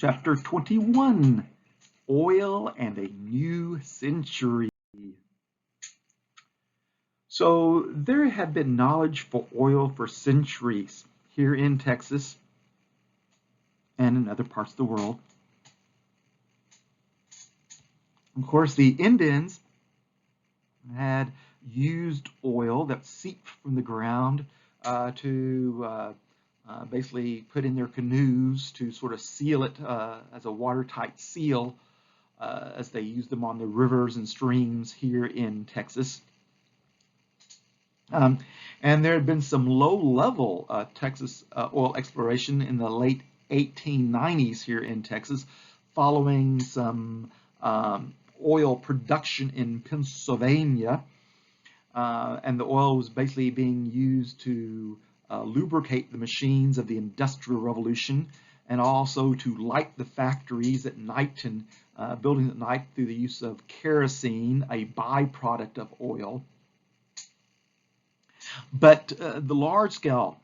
Chapter 21, Oil and a New Century. So there had been knowledge for oil for centuries here in Texas and in other parts of the world. Of course, the Indians had used oil that seeped from the ground to basically put in their canoes to sort of seal it as a watertight seal as they used them on the rivers and streams here in Texas. And there had been some low-level Texas oil exploration in the late 1890s here in Texas, following some oil production in Pennsylvania. And the oil was basically being used to lubricate the machines of the Industrial Revolution and also to light the factories at night and buildings at night through the use of kerosene, a byproduct of oil. But the large-scale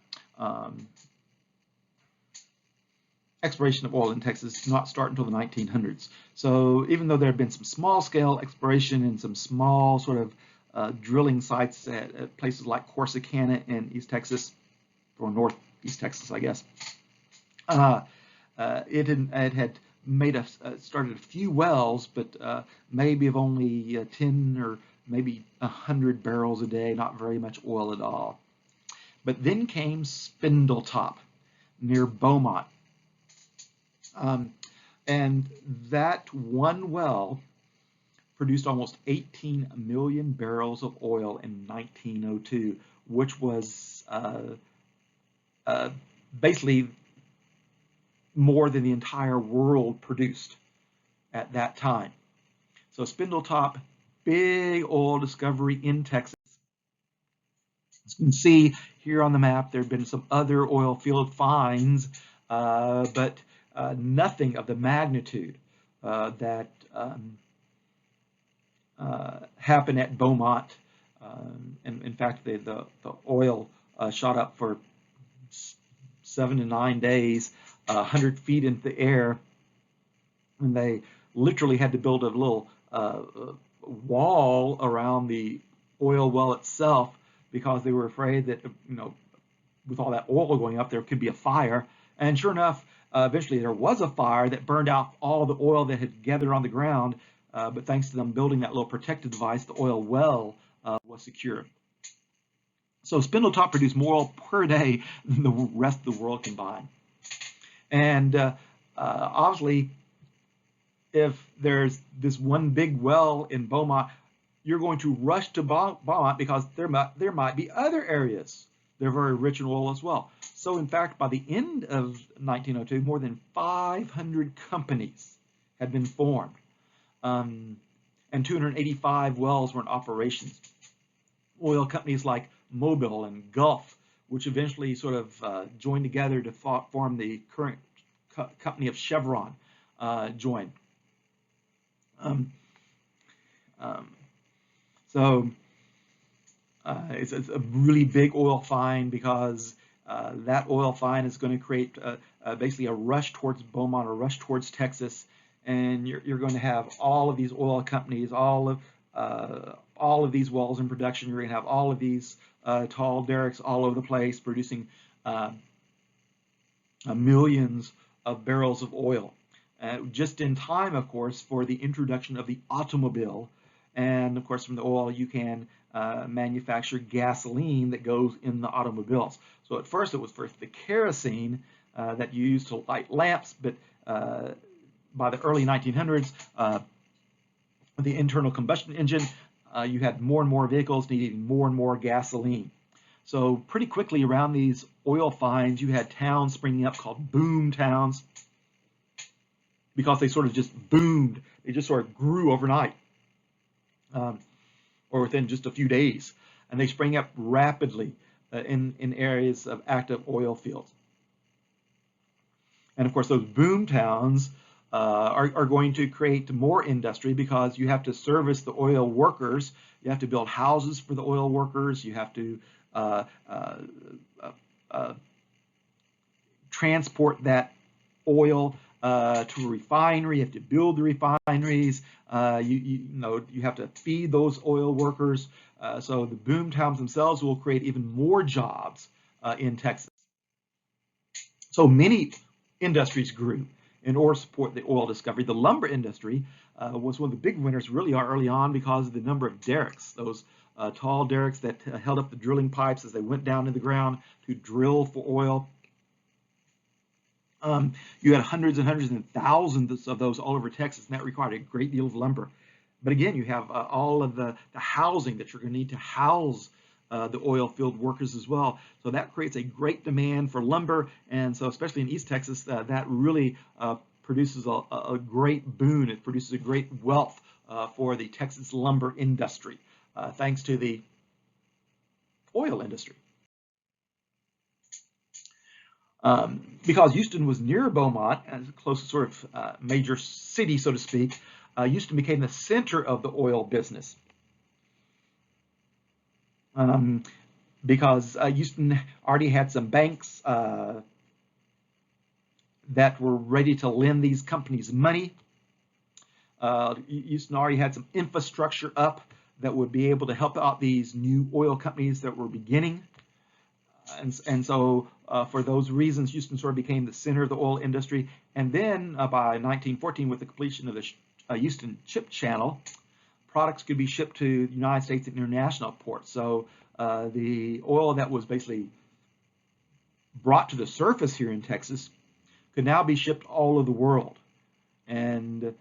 exploration of oil in Texas did not start until the 1900s. So even though there had been some small-scale exploration and some small sort of drilling sites at places like Corsicana in East Texas, or Northeast Texas, I guess, it had made started a few wells, but maybe of only 10 or maybe 100 barrels a day, not very much oil at all. But then came Spindletop near Beaumont. And that one well produced almost 18 million barrels of oil in 1902, which was basically more than the entire world produced at that time. So Spindletop, big oil discovery in Texas. As you can see here on the map, there have been some other oil field finds, but nothing of the magnitude that happened at Beaumont. And in fact, the oil shot up for 7 to 9 days, 100 feet into the air, and they literally had to build a little wall around the oil well itself because they were afraid that, with all that oil going up, there could be a fire. And sure enough, eventually there was a fire that burned out all the oil that had gathered on the ground. But thanks to them building that little protective device, the oil well was secure. So Spindletop produced more oil per day than the rest of the world combined. And obviously, if there's this one big well in Beaumont, you're going to rush to Beaumont because there might be other areas. They're very rich in oil as well. So in fact, by the end of 1902, more than 500 companies had been formed. And 285 wells were in operations. Oil companies like Mobil and Gulf, which eventually sort of joined together to form the current company of Chevron, joined. So it's a really big oil find because that oil find is going to create basically a rush towards Beaumont, a rush towards Texas, and you're going to have all of these oil companies, all of these wells in production. You're going to have all of these tall derricks all over the place producing millions of barrels of oil. Just in time, of course, for the introduction of the automobile. And of course, from the oil, you can manufacture gasoline that goes in the automobiles. So at first, it was first the kerosene that you used to light lamps, but by the early 1900s, the internal combustion engine, you had more and more vehicles needing more and more gasoline. So pretty quickly around these oil finds, you had towns springing up called boom towns because they sort of just boomed. They just sort of grew overnight or within just a few days. And they sprang up rapidly in areas of active oil fields. And of course, those boom towns are going to create more industry because you have to service the oil workers. You have to build houses for the oil workers. You have to transport that oil to a refinery. You have to build the refineries. You have to feed those oil workers. So the boom towns themselves will create even more jobs in Texas. So many industries grew in order to support the oil discovery. The lumber industry was one of the big winners really early on because of the number of derricks, those tall derricks that held up the drilling pipes as they went down to the ground to drill for oil. You had hundreds and thousands of those all over Texas, and that required a great deal of lumber. But again, you have all of the housing that you're going to need to house the oil field workers as well. So that creates a great demand for lumber, and so especially in East Texas, that really produces a great boon. It produces a great wealth for the Texas lumber industry, thanks to the oil industry. Because Houston was near Beaumont, as the closest sort of major city, so to speak, Houston became the center of the oil business. Because Houston already had some banks that were ready to lend these companies money. Houston already had some infrastructure up that would be able to help out these new oil companies that were beginning. And so for those reasons, Houston sort of became the center of the oil industry. And then by 1914, with the completion of the Houston Ship Channel, products could be shipped to the United States and international ports. So the oil that was basically brought to the surface here in Texas could now be shipped all over the world. And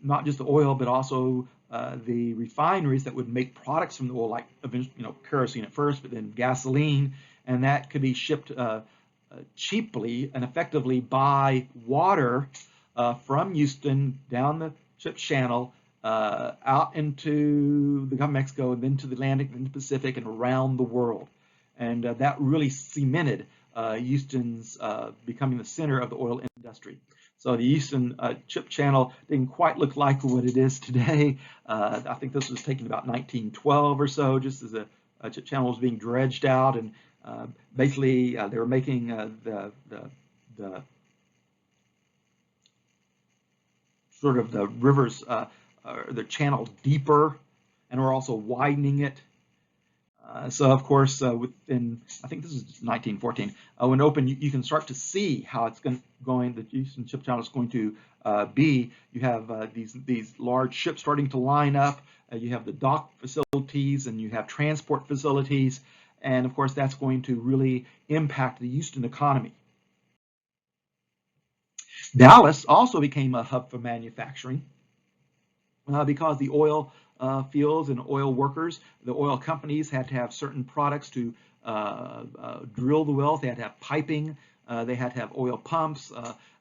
not just the oil, but also the refineries that would make products from the oil, like kerosene at first, but then gasoline, and that could be shipped cheaply and effectively by water from Houston down the Ship Channel out into the Gulf of Mexico, and then to the Atlantic and the Pacific and around the world. And that really cemented Houston's becoming the center of the oil industry. So the Houston Ship Channel didn't quite look like what it is today. I think this was taken about 1912 or so, just as a Ship Channel was being dredged out, and basically they were making the sort of the rivers, the channel deeper, and we're also widening it. So of course, within, I think this is 1914, when open, you can start to see how it's going. The Houston Ship Channel is going to be. You have these large ships starting to line up. You have the dock facilities, and you have transport facilities, and of course, that's going to really impact the Houston economy. Dallas also became a hub for manufacturing because the oil fields and oil workers, the oil companies had to have certain products to drill the wells. They had to have piping. They had to have oil pumps.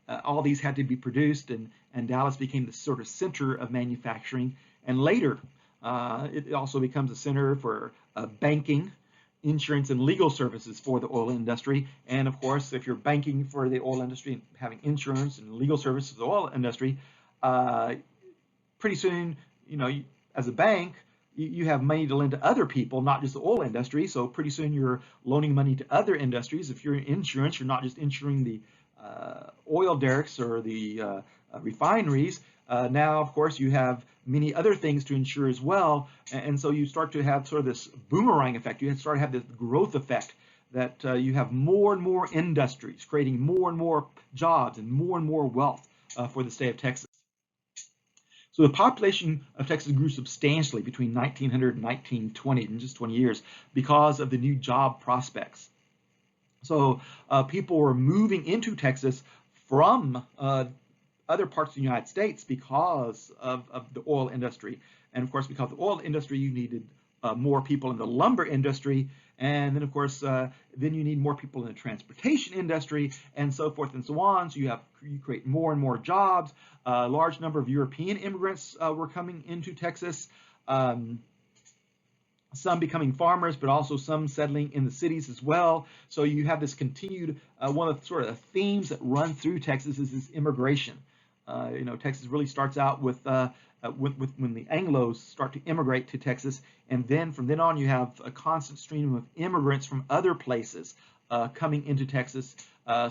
All these had to be produced, and Dallas became the sort of center of manufacturing. And later, it also becomes a center for banking, insurance, and legal services for the oil industry. And of course, if you're banking for the oil industry and having insurance and legal services for the oil industry, pretty soon, as a bank, you have money to lend to other people, not just the oil industry. So pretty soon you're loaning money to other industries. If you're in insurance, you're not just insuring the oil derricks or the refineries. Now, of course, you have many other things to insure as well. And so you start to have sort of this boomerang effect. You start to have this growth effect that you have more and more industries creating more and more jobs and more wealth for the state of Texas. So the population of Texas grew substantially between 1900 and 1920, in just 20 years, because of the new job prospects. So people were moving into Texas from other parts of the United States because of the oil industry. And of course, because of the oil industry, you needed more people in the lumber industry. And then, of course, then you need more people in the transportation industry, and so forth and so on. So you create more and more jobs. A large number of European immigrants were coming into Texas, some becoming farmers, but also some settling in the cities as well. So you have this continued, one of the sort of themes that run through Texas is this immigration. Texas really starts out with when the Anglos start to immigrate to Texas, and then from then on you have a constant stream of immigrants from other places coming into Texas.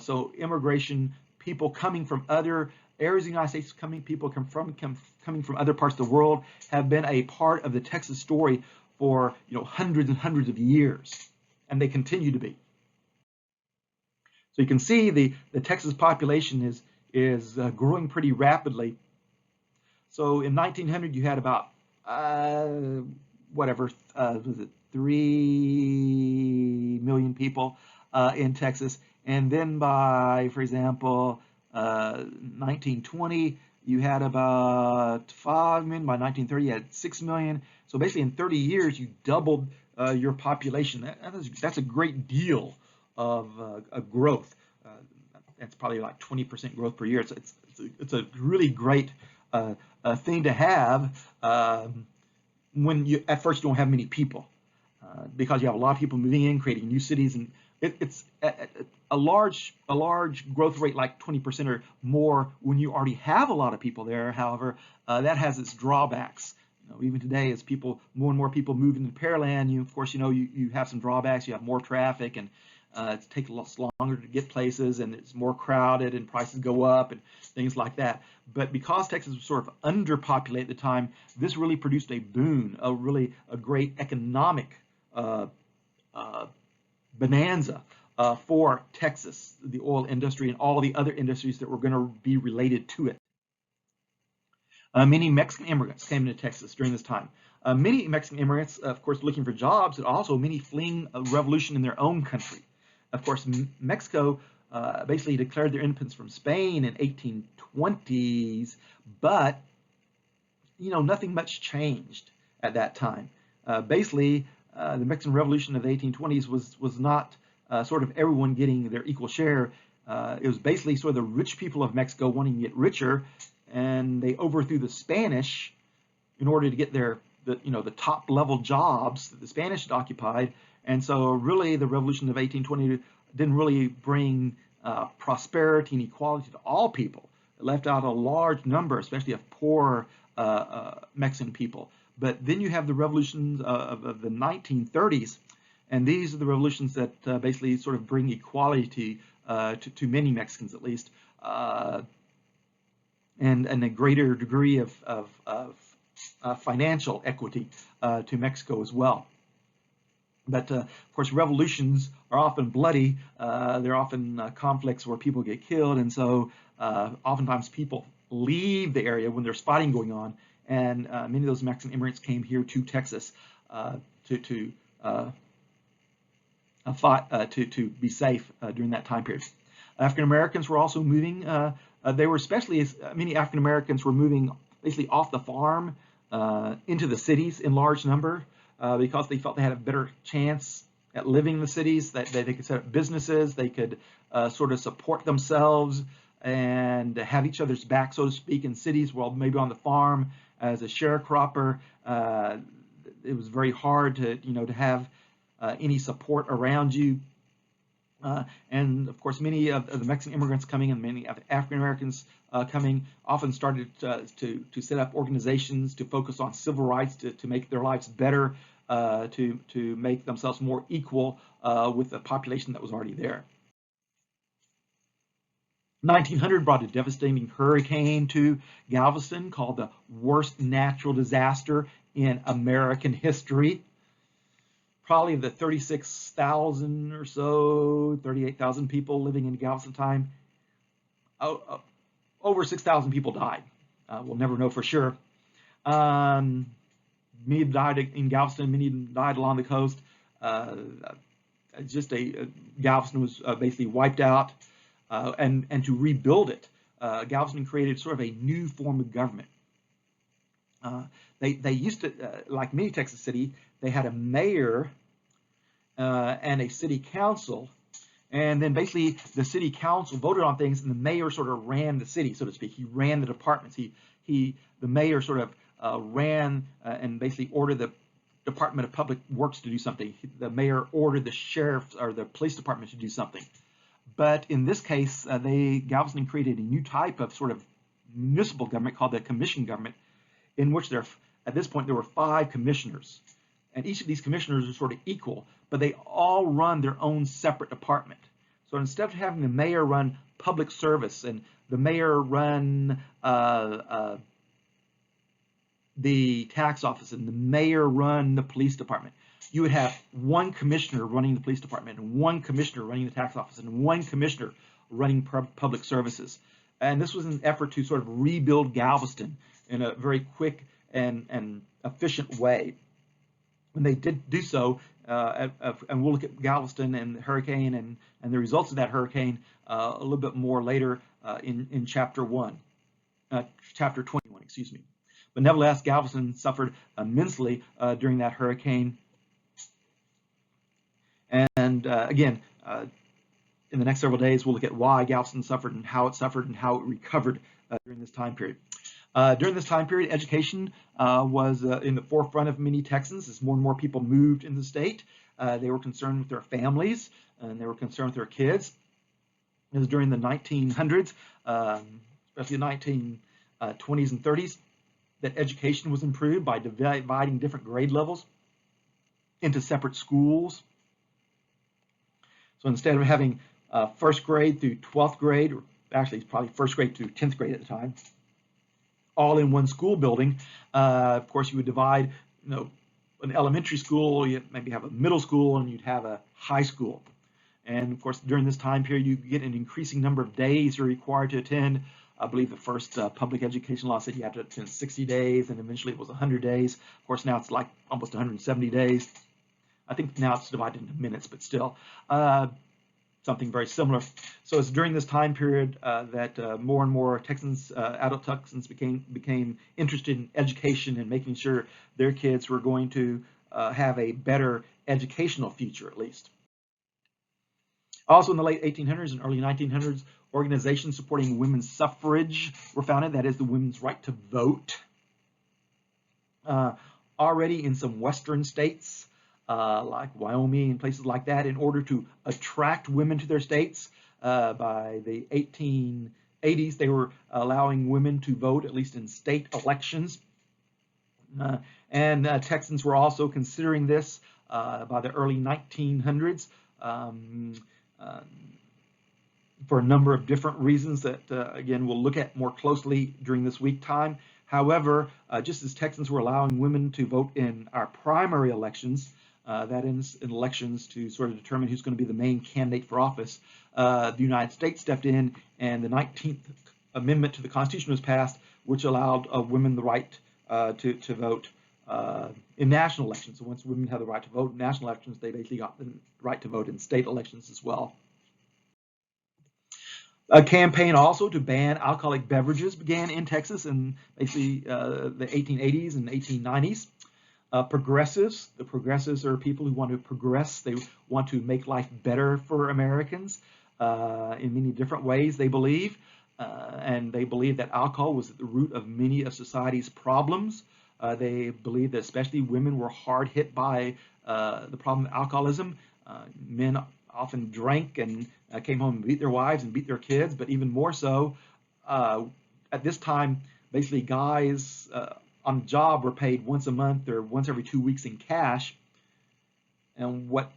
So immigration people coming from other areas of the United States, people coming from other parts of the world, have been a part of the Texas story for hundreds and hundreds of years, and they continue to be. So you can see the Texas population is growing pretty rapidly. So in 1900 you had about was it 3 million people in Texas, and then by, for example, 1920 you had about 5 million. By 1930 you had 6 million. So basically in 30 years you doubled your population. That's a great deal of growth. That's probably like 20% growth per year. It's a really great thing to have when you at first you don't have many people, because you have a lot of people moving in, creating new cities, and it's a large growth rate, like 20% or more, when you already have a lot of people there. However, that has its drawbacks. Even today, as more and more people move into Pearland, you have some drawbacks. You have more traffic, and it takes a lot longer to get places, and it's more crowded, and prices go up, and things like that. But because Texas was sort of underpopulated at the time, this really produced a boon, a great economic bonanza for Texas, the oil industry, and all the other industries that were going to be related to it. Many Mexican immigrants came into Texas during this time. Many Mexican immigrants, of course, looking for jobs, and also many fleeing a revolution in their own country. Of course, Mexico basically declared their independence from Spain in 1820s, but nothing much changed at that time. Basically, the Mexican Revolution of the 1820s was not sort of everyone getting their equal share. It was basically sort of the rich people of Mexico wanting to get richer, and they overthrew the Spanish in order to get the top level jobs that the Spanish had occupied. And so really the Revolution of 1820 didn't really bring prosperity and equality to all people. It left out a large number, especially of poor Mexican people. But then you have the revolutions of the 1930s, and these are the revolutions that basically sort of bring equality to many Mexicans, at least, and a greater degree of financial equity to Mexico as well. But of course, revolutions are often bloody. They're often conflicts where people get killed, and so oftentimes people leave the area when there's fighting going on. And many of those Mexican immigrants came here to Texas to be safe during that time period. African Americans were also moving. They were many African Americans were moving basically off the farm into the cities in large number, because they felt they had a better chance at living in the cities, that they could set up businesses, they could sort of support themselves and have each other's back, so to speak, in cities. Well, maybe on the farm as a sharecropper, it was very hard to have any support around you. And of course, many of the Mexican immigrants coming and many of the African Americans coming often started to set up organizations to focus on civil rights, to make their lives better, to make themselves more equal with the population that was already there. 1900 brought a devastating hurricane to Galveston called the worst natural disaster in American history. Probably the 36,000 or so, 38,000 people living in Galveston time, over 6,000 people died. We'll never know for sure. Many died in Galveston, many died along the coast. Galveston was basically wiped out. And to rebuild it, Galveston created sort of a new form of government. They used to, like many Texas city, they had a mayor and a city council, and then basically the city council voted on things, and the mayor sort of ran the city, so to speak. He ran the departments. The mayor sort of ran and basically ordered the Department of Public Works to do something. The mayor ordered the sheriff or the police department to do something. But in this case, Galveston created a new type of sort of municipal government called the commission government, in which at this point there were 5 commissioners, and each of these commissioners are sort of equal, but they all run their own separate department. So instead of having the mayor run public service and the mayor run the tax office and the mayor run the police department, you would have one commissioner running the police department and one commissioner running the tax office and one commissioner running public services. And this was an effort to sort of rebuild Galveston in a very quick and efficient way. When they did do so, and we'll look at Galveston and the hurricane and the results of that hurricane a little bit more later in chapter 21, excuse me. But nevertheless, Galveston suffered immensely during that hurricane. And again, in the next several days, we'll look at why Galveston suffered and how it recovered during this time period. During this time period, education was in the forefront of many Texans as more and more people moved in the state. They were concerned with their families and they were concerned with their kids. It was during the 1900s, especially the 1920s and 30s, that education was improved by dividing different grade levels into separate schools. So instead of having first grade through 12th grade, or actually it's probably first grade through 10th grade at the time, all in one school building, of course you would divide, an elementary school, you maybe have a middle school, and you'd have a high school. And of course, during this time period, you get an increasing number of days you're required to attend. I believe the first public education law said you have to attend 60 days, and eventually it was 100 days. Of course, now it's like almost 170 days. I think now it's divided into minutes, but still something very similar. So it's during this time period that more and more Texans, adult Texans, became interested in education and making sure their kids were going to have a better educational future, at least. Also in the late 1800s and early 1900s, organizations supporting women's suffrage were founded, that is, the women's right to vote. Already in some western states, like Wyoming and places like that, in order to attract women to their states, by the 1880s, they were allowing women to vote, at least in state elections. And Texans were also considering this by the early 1900s. For a number of different reasons that, again, we'll look at more closely during this week time. However, just as Texans were allowing women to vote in our primary elections, that is, in elections to sort of determine who's going to be the main candidate for office, the United States stepped in, and the 19th Amendment to the Constitution was passed, which allowed women the right to vote in national elections. So once women had the right to vote in national elections, they basically got the right to vote in state elections as well. A campaign also to ban alcoholic beverages began in Texas in basically the 1880s and 1890s. The progressives are people who want to progress. They want to make life better for Americans in many different ways, they believe. And they believe that alcohol was at the root of many of society's problems. They believe that especially women were hard hit by the problem of alcoholism. Men often drank and came home and beat their wives and beat their kids, but even more so, at this time, basically guys on the job were paid once a month or once every 2 weeks in cash. And what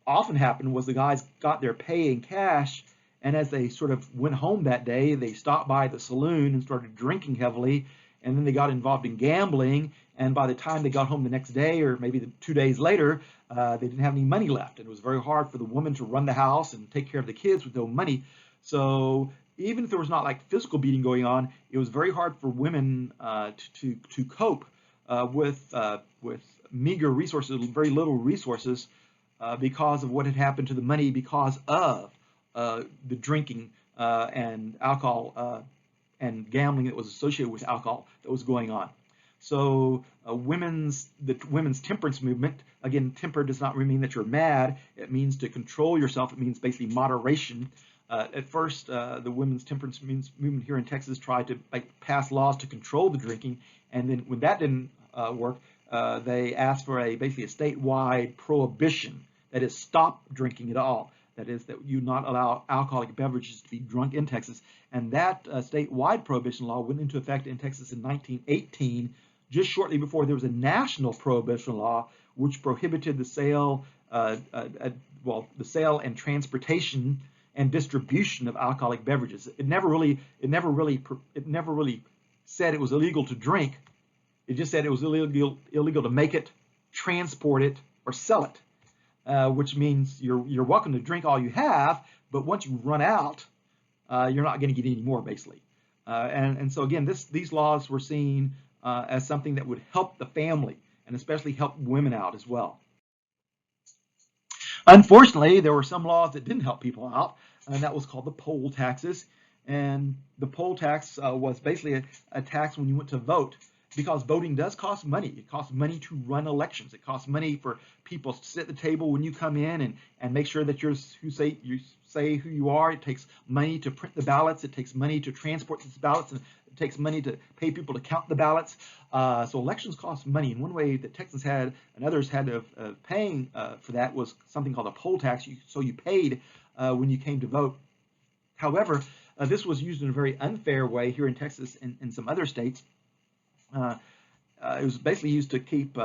often happened was the guys got their pay in cash, and as they sort of went home that day, they stopped by the saloon and started drinking heavily, and then they got involved in gambling, and by the time they got home the next day or maybe 2 days later, they didn't have any money left. And it was very hard for the woman to run the house and take care of the kids with no money. So even if there was not like physical beating going on, it was very hard for women to cope with meager resources, very little resources, because of what had happened to the money because of the drinking and alcohol and gambling that was associated with alcohol that was going on. So the women's temperance movement, again, temper does not mean that you're mad. It means to control yourself. It means basically moderation. At first, the women's temperance movement here in Texas tried to pass laws to control the drinking, and then when that didn't work, they asked for basically a statewide prohibition, that is, stop drinking at all. That is, that you not allow alcoholic beverages to be drunk in Texas. And that statewide prohibition law went into effect in Texas in 1918, just shortly before there was a national prohibition law which prohibited the sale, the sale and transportation and distribution of alcoholic beverages. It never really said it was illegal to drink. It just said it was illegal to make it, transport it, or sell it, which means you're welcome to drink all you have, but once you run out, you're not going to get any more, basically. And so again, these laws were seen as something that would help the family and especially help women out as well. Unfortunately, there were some laws that didn't help people out, and that was called the poll taxes. And the poll tax was basically a tax when you went to vote, because voting does cost money. It costs money to run elections. It costs money for people to sit at the table when you come in and make sure that you say who you are. It takes money to print the ballots. It takes money to transport these ballots, and it takes money to pay people to count the ballots. So elections cost money. And one way that Texans had and others had of paying for that was something called a poll tax. So you paid when you came to vote. However, this was used in a very unfair way here in Texas and in some other states. It was basically used to keep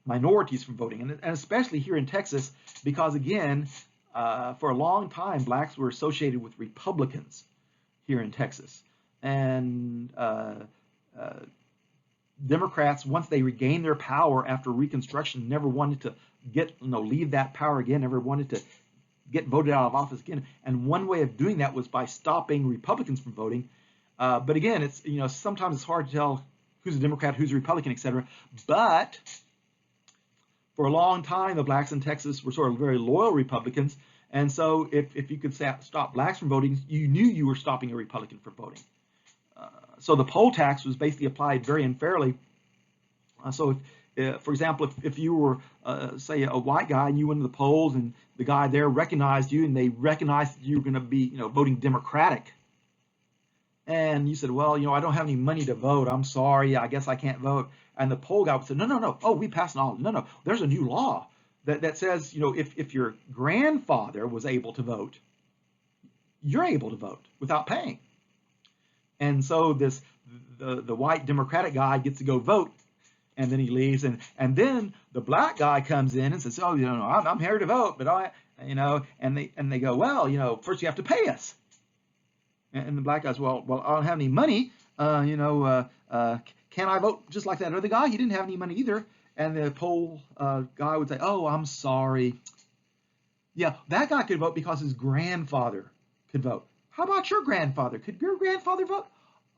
minorities from voting, and especially here in Texas, because again, for a long time, blacks were associated with Republicans here in Texas, and Democrats, once they regained their power after Reconstruction, never wanted to leave that power again, never wanted to get voted out of office again. And one way of doing that was by stopping Republicans from voting. But again, it's sometimes it's hard to tell who's a Democrat, who's a Republican, etc. But for a long time, the blacks in Texas were sort of very loyal Republicans, and so if you could stop blacks from voting, you knew you were stopping a Republican from voting. So the poll tax was basically applied very unfairly. So if, for example, if you were, say, a white guy and you went to the polls and the guy there recognized you and they recognized that you were going to be, voting Democratic, and you said, well, I don't have any money to vote. I'm sorry. I guess I can't vote. And the poll guy would say, no. Oh, we passed an law. No. There's a new law that says, if your grandfather was able to vote, you're able to vote without paying. And so the white Democratic guy gets to go vote, and then he leaves, and then the black guy comes in and says, oh, I'm here to vote, but and they go, well, first you have to pay us. And the black guy's, well, I don't have any money. Can I vote just like that other guy? He didn't have any money either. And the poll guy would say, oh, I'm sorry. Yeah, that guy could vote because his grandfather could vote. How about your grandfather? Could your grandfather vote?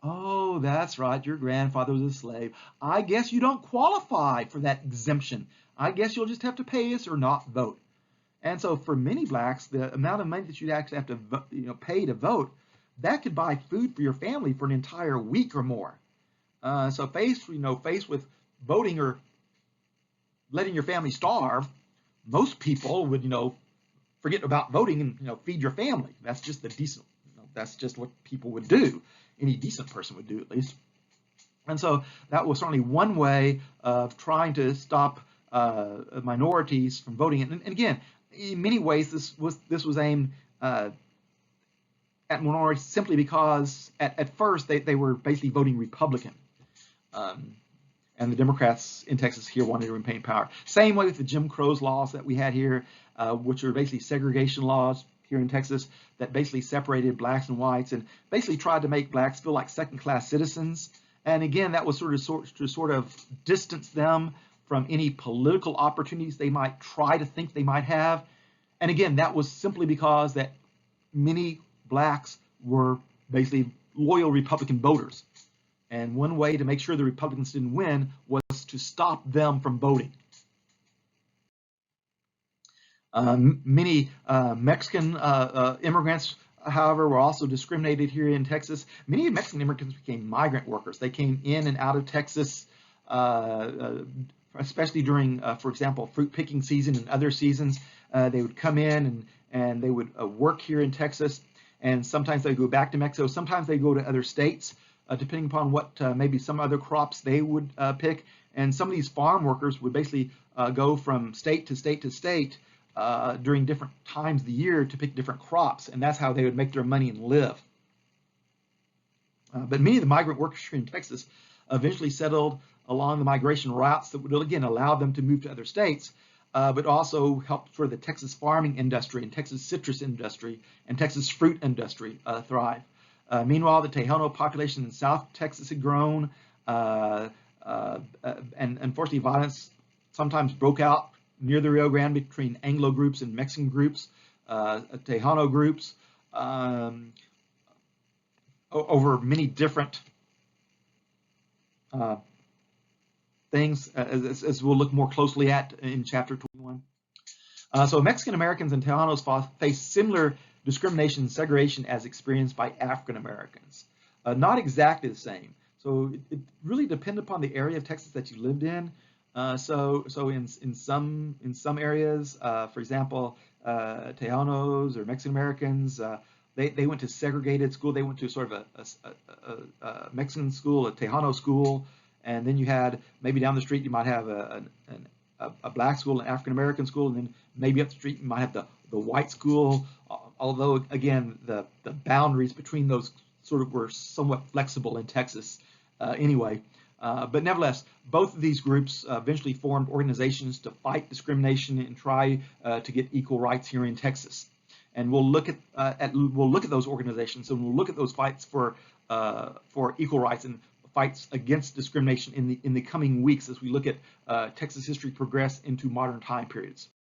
Oh, that's right. Your grandfather was a slave. I guess you don't qualify for that exemption. I guess you'll just have to pay us or not vote. And so for many blacks, the amount of money that you'd actually have to pay to vote, that could buy food for your family for an entire week or more. So faced with voting or letting your family starve, most people would, forget about voting and, feed your family. That's just the decent, that's just what people would do. Any decent person would do, at least. And so that was certainly one way of trying to stop minorities from voting. And again, in many ways, this was aimed at minorities simply because at first they were basically voting Republican. And the Democrats in Texas here wanted to remain in power. Same way with the Jim Crow laws that we had here, which are basically segregation laws here in Texas that basically separated blacks and whites and basically tried to make blacks feel like second-class citizens. And again, that was to sort of distance them from any political opportunities they might try to think they might have. And again, that was simply because that many blacks were basically loyal Republican voters. And one way to make sure the Republicans didn't win was to stop them from voting. Many Mexican immigrants, however, were also discriminated here in Texas. Many Mexican immigrants became migrant workers. They came in and out of Texas, especially during, for example, fruit picking season and other seasons. They would come in and they would work here in Texas. And sometimes they go back to Mexico. Sometimes they go to other states, depending upon what maybe some other crops they would pick. And some of these farm workers would basically go from state to state to state during different times of the year to pick different crops, and that's how they would make their money and live. But many of the migrant workers here in Texas eventually settled along the migration routes that would, again, allow them to move to other states. but also helped for the Texas farming industry and Texas citrus industry and Texas fruit industry thrive. Meanwhile, the Tejano population in South Texas had grown, and unfortunately, violence sometimes broke out near the Rio Grande between Anglo groups and Mexican groups, Tejano groups, over many different things, as we'll look more closely at in chapter 21. So Mexican Americans and Tejanos face similar discrimination and segregation as experienced by African Americans. Not exactly the same. So it really depended upon the area of Texas that you lived in. So in some areas, for example, Tejanos or Mexican Americans, they went to segregated school. They went to sort of a Mexican school, a Tejano school, and then you had maybe down the street you might have a black school, an African American school, and then maybe up the street you might have the white school. Although again the boundaries between those sort of were somewhat flexible in Texas anyway. But nevertheless, both of these groups eventually formed organizations to fight discrimination and try to get equal rights here in Texas. And we'll look at those organizations, and we'll look at those fights for equal rights and fights against discrimination in the coming weeks as we look at Texas history progress into modern time periods.